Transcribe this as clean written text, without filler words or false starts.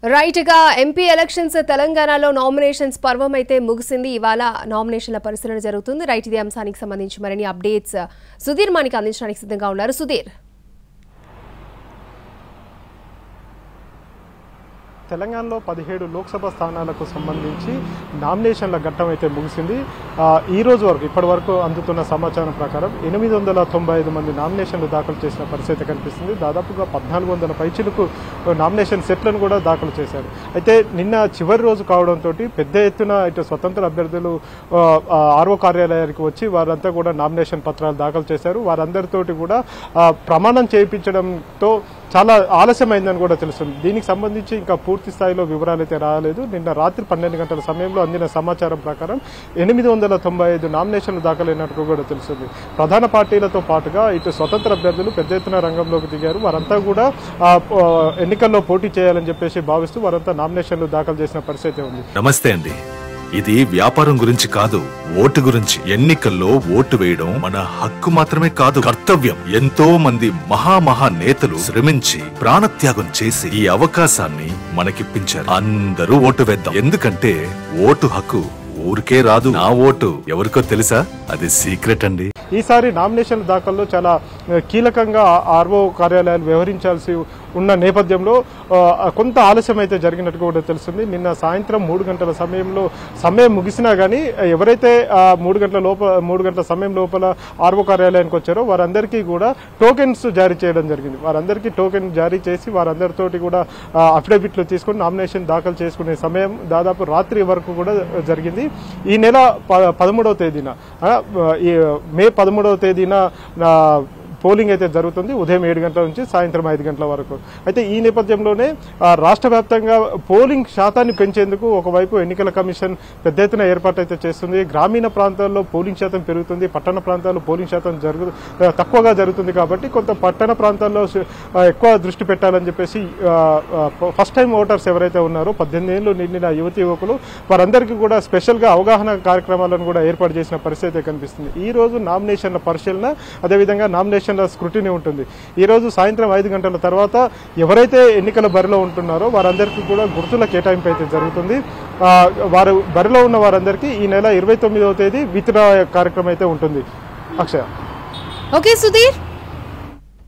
Right గా MP elections తెలంగాణలో nominations పర్వం అయితే ముగిసింది. ఇవాళ నామినేషన్ల పరిశీలన జరుగుతుంది. రైట్ ఇది అంశానికి సంబంధించి మరిన్ని అప్డేట్స్ సుధీర్ మనకి అందించడానికి సిద్ధంగా ఉన్నారు. సుధీర్, తెలంగాణలో 17 లోక్సభ స్థానాలకు సంబంధించి నామినేషన్ల ఘట్టం అయితే ముగిసింది. ఈ రోజు వరకు ఇప్పటి వరకు అందుతున్న సమాచారం ప్రకారం 895 మంది నామినేషన్లు దాఖలు చేసిన పరిస్థితి కనిపిస్తుంది. దాదాపుగా 1400 పైచిలకు నామినేషన్ సెట్లను కూడా దాఖలు చేశారు. అయితే నిన్న చివరి రోజు కావడంతో పెద్ద ఎత్తున ఇటు స్వతంత్ర అభ్యర్థులు ఆర్ఓ కార్యాలయానికి వచ్చి వారంతా కూడా నామినేషన్ పత్రాలు దాఖలు చేశారు. వారందరితోటి కూడా ప్రమాణం చేయించడంతో చాలా ఆలస్యమైందని కూడా తెలుస్తుంది. దీనికి సంబంధించి ఇంకా పూర్తి స్థాయిలో వివరాలు అయితే రాలేదు. నిన్న రాత్రి 12 గంటల సమయంలో అందిన సమాచారం ప్రకారం 895 నామినేషన్లు దాఖలైనట్టు కూడా తెలుస్తుంది. ప్రధాన పార్టీలతో పాటుగా ఇటు స్వతంత్ర అభ్యర్థులు పెద్ద ఎత్తున రంగంలోకి దిగారు. వారంతా కూడా ఎన్నికల్లో పోటీ చేయాలని చెప్పేసి భావిస్తూ వారంతా నామినేషన్లు దాఖలు చేసిన పరిస్థితి ఉంది. నమస్తే అండి. ఇది వ్యాపారం గురించి కాదు, ఓటు గురించి. ఎన్నికల్లో ఓటు వేయడం మన హక్కు మాత్రమే కాదు, కర్తవ్యం. ఎంతో మంది మహా నేతలు శ్రమించి ప్రాణత్యాగం చేసి ఈ అవకాశాన్ని మనకిప్పించారు. అందరూ ఓటు వేద్దాం. ఎందుకంటే ఓటు హక్కు ఊరికే రాదు. నా ఓటు ఎవరికో తెలుసా? అది సీక్రెట్ అండి. ఈసారి నామినేషన్ దాఖల్లో చాలా కీలకంగా ఆర్ఓ కార్యాలయాలు వ్యవహరించాల్సి ఉన్న నేపథ్యంలో కొంత ఆలస్యం అయితే జరిగినట్టు కూడా తెలుస్తుంది. నిన్న సాయంత్రం 3 గంటల సమయం ముగిసినా కానీ ఎవరైతే 3 గంటల సమయం లోపల ఆర్ఓ కార్యాలయానికి వచ్చారో వారందరికీ కూడా టోకెన్స్ జారీ చేయడం జరిగింది. వారందరికీ టోకెన్ జారీ చేసి వారందరితోటి కూడా అఫిడవిట్లు తీసుకుని నామినేషన్ దాఖలు చేసుకునే సమయం దాదాపు రాత్రి వరకు కూడా జరిగింది. ఈ నెల 13వ తేదీన మే 13వ తేదీన పోలింగ్ అయితే జరుగుతుంది. ఉదయం 7 గంటల నుంచి సాయంత్రం 5 గంటల వరకు. అయితే ఈ నేపథ్యంలోనే రాష్ట్ర వ్యాప్తంగా పోలింగ్ శాతాన్ని పెంచేందుకు ఒకవైపు ఎన్నికల కమిషన్ పెద్ద ఎత్తున ఏర్పాటు అయితే చేస్తుంది. గ్రామీణ ప్రాంతాల్లో పోలింగ్ శాతం పెరుగుతుంది, పట్టణ ప్రాంతాల్లో పోలింగ్ శాతం తక్కువగా జరుగుతుంది. కాబట్టి కొంత పట్టణ ప్రాంతాల్లో ఎక్కువ దృష్టి పెట్టాలని చెప్పేసి ఫస్ట్ టైం ఓటర్స్ ఎవరైతే ఉన్నారో 18 ఏళ్లు నిండిన యువతి యువకులు వారందరికీ కూడా స్పెషల్గా అవగాహన కార్యక్రమాలను కూడా ఏర్పాటు చేసిన పరిస్థితి కనిపిస్తుంది. ఈ రోజు నామినేషన్ల పరిశీలన, అదేవిధంగా నామినేషన్ స్క్రూటినీ ఉంటుంది. ఈ రోజు సాయంత్రం 5 గంటల తర్వాత ఎవరైతే ఎన్నికల బరిలో ఉంటున్నారో వారందరికీ కూడా గుర్తుల కేటాయింపు అయితే జరుగుతుంది. వారు బరిలో ఉన్న వారందరికీ ఈ నెల 29వ తేదీ విత్డ్రా కార్యక్రమం అయితే ఉంటుంది. అక్షయ. ఓకే సుధీర్.